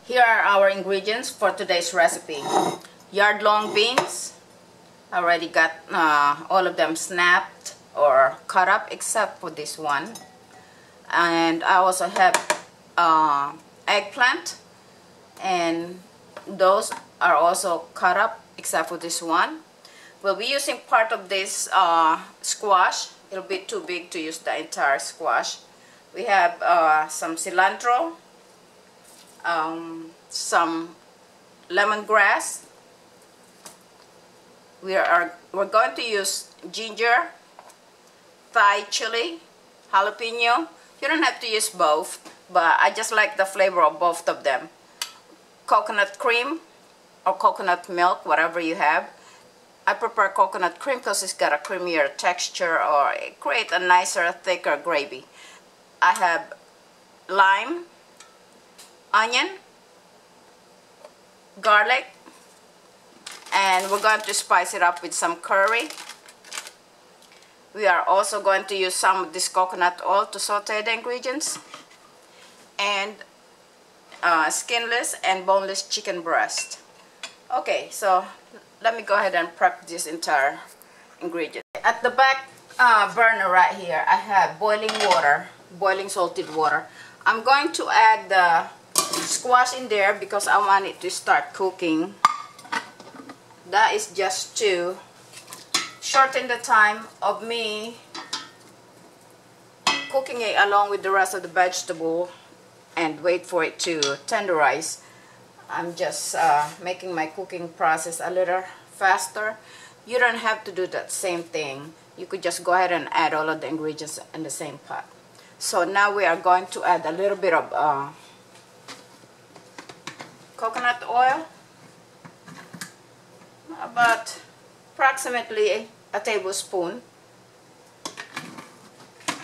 Here are our ingredients for today's recipe. Yard long beans. I already got all of them snapped or cut up except for this one. And I also have eggplant, and those are also cut up except for this one. We'll be using part of this squash. It'll be too big to use the entire squash. We have some cilantro, some lemongrass. We're going to use ginger, Thai chili, jalapeno. You don't have to use both, but I just like the flavor of both of them. Coconut cream or coconut milk, whatever you have. I prefer coconut cream because it's got a creamier texture, or it creates a nicer, thicker gravy. I have lime, onion, garlic, and we're going to spice it up with some curry. We are also going to use some of this coconut oil to saute the ingredients, and skinless and boneless chicken breast. Okay, so let me go ahead and prep this entire ingredient. At the back burner right here, I have boiling water, boiling salted water. I'm going to add the squash in there because I want it to start cooking. That is just to shorten the time of me cooking it along with the rest of the vegetable and wait for it to tenderize. I'm just making my cooking process a little faster. You don't have to do that same thing. You could just go ahead and add all of the ingredients in the same pot. So now we are going to add a little bit of coconut oil, about approximately a tablespoon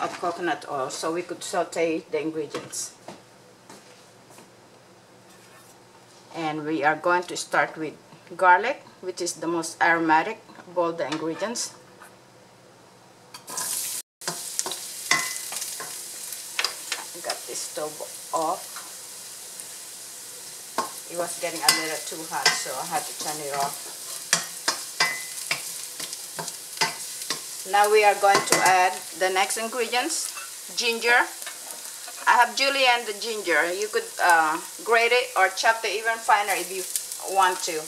of coconut oil, so we could saute the ingredients. And we are going to start with garlic, which is the most aromatic of all the ingredients. I got this stove off. It was getting a little too hot, so I had to turn it off. Now we are going to add the next ingredients. Ginger. I have julienne the ginger. You could grate it or chop it even finer if you want to.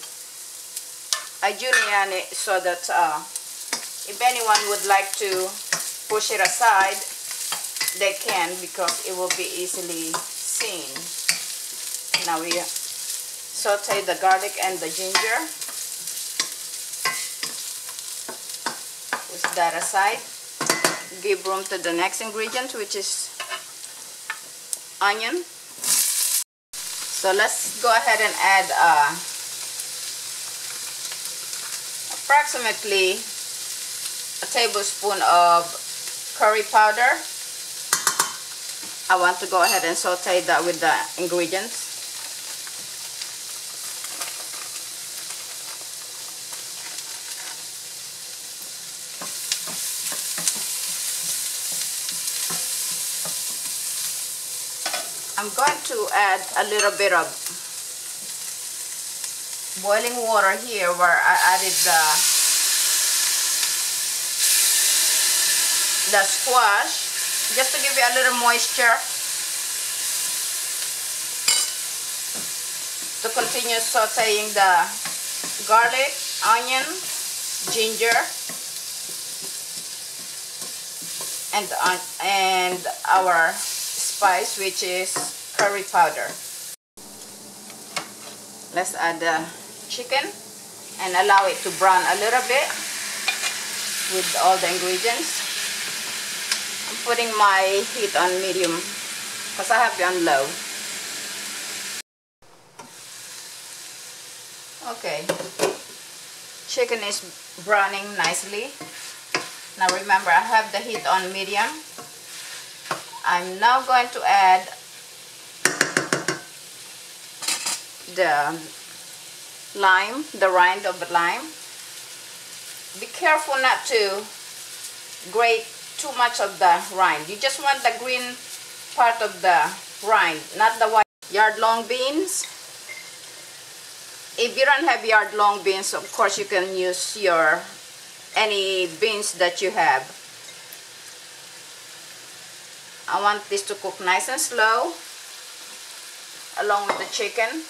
I julienne it so that if anyone would like to push it aside, they can, because it will be easily seen. Now we saute the garlic and the ginger. Push that aside. Give room to the next ingredient, which is onion. So let's go ahead and add approximately a tablespoon of curry powder. I want to go ahead and saute that with the ingredients. I'm going to add a little bit of boiling water here, where I added the squash, just to give it a little moisture to continue sauteing the garlic, onion, ginger, and our spice, which is curry powder. Let's add the chicken and allow it to brown a little bit with all the ingredients. I'm putting my heat on medium because I have it on low. Okay, chicken is browning nicely. Now remember, I have the heat on medium. I'm now going to add the lime, the rind of the lime. Be careful not to grate too much of the rind. You just want the green part of the rind, not the white. Yard long beans. If you don't have yard long beans, of course you can use your any beans that you have. I want this to cook nice and slow along with the chicken.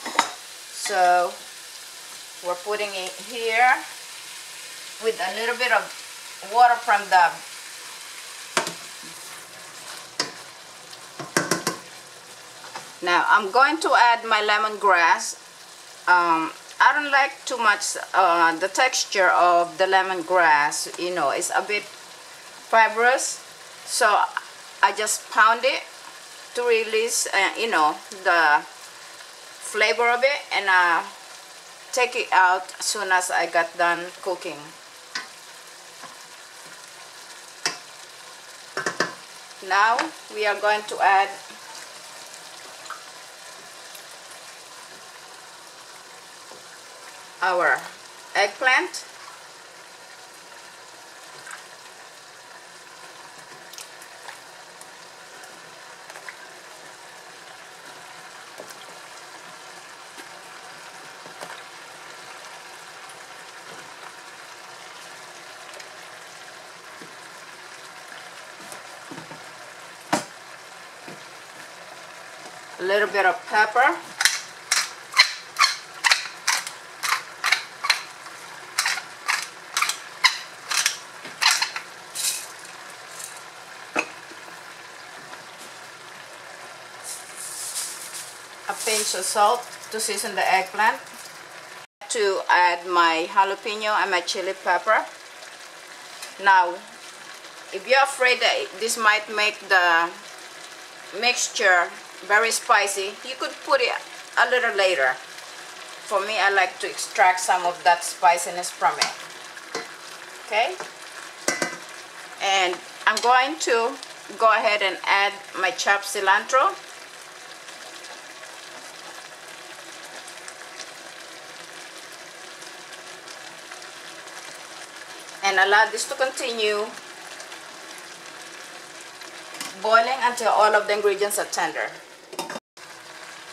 So we're putting it here with a little bit of water from the Now I'm going to add my lemongrass. I don't like too much the texture of the lemongrass, you know, it's a bit fibrous, so I just pound it to release you know, the flavor of it, and take it out as soon as I got done cooking. Now we are going to add our eggplant. A little bit of pepper. A pinch of salt to season the eggplant. To add my jalapeno and my chili pepper. Now, if you're afraid that this might make the mixture very spicy, you could put it a little later. For me, I like to extract some of that spiciness from it. Okay? And I'm going to go ahead and add my chopped cilantro. And allow this to continue boiling until all of the ingredients are tender.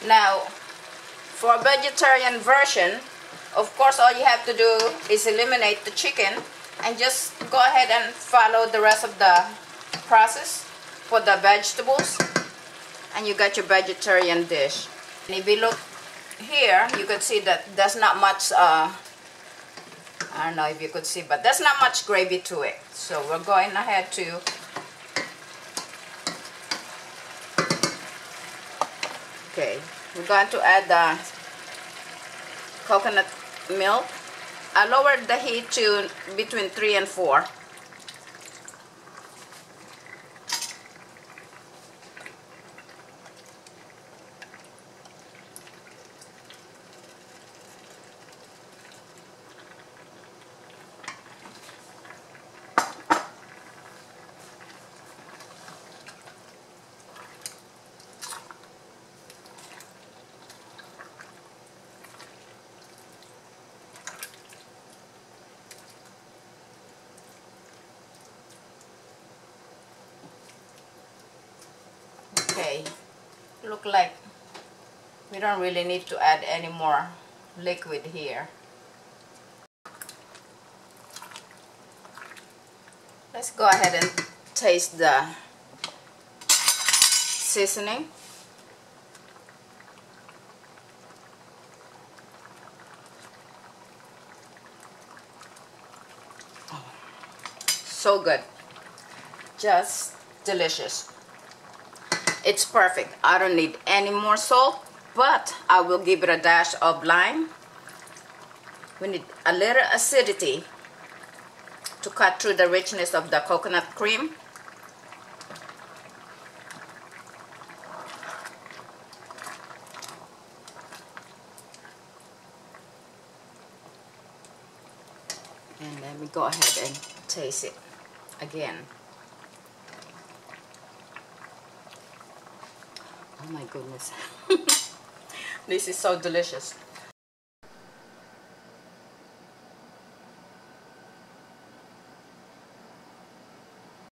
Now, for a vegetarian version, of course all you have to do is eliminate the chicken and just go ahead and follow the rest of the process for the vegetables, and you got your vegetarian dish. And if you look here, you can see that there's not much I don't know if you could see, but there's not much gravy to it. So we're going ahead to we're going to add the coconut milk. I lowered the heat to between 3 and 4. Okay, look like we don't really need to add any more liquid here. Let's go ahead and taste the seasoning. So good, just delicious. It's perfect. I don't need any more salt, but I will give it a dash of lime. We need a little acidity to cut through the richness of the coconut cream. And let me go ahead and taste it again. Oh my goodness. This is so delicious.